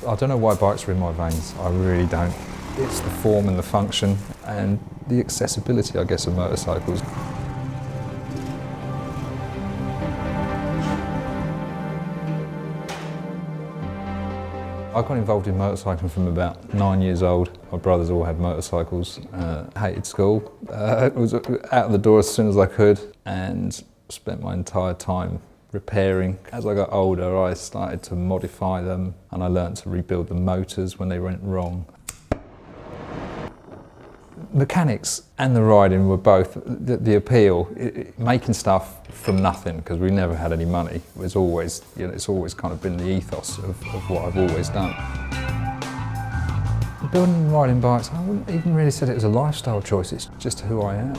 I don't know why bikes are in my veins, I really don't. It's the form and the function and the accessibility, I guess, of motorcycles. I got involved in motorcycling from about 9 years old. My brothers all had motorcycles. Hated school. Was out the door as soon as I could and spent my entire time repairing. As I got older, I started to modify them and I learned to rebuild the motors when they went wrong. Mechanics and the riding were both the appeal. Making stuff from nothing, because we never had any money, was always, it's always kind of been the ethos of what I've always done. Building and riding bikes, I wouldn't even really say it was a lifestyle choice, it's just who I am.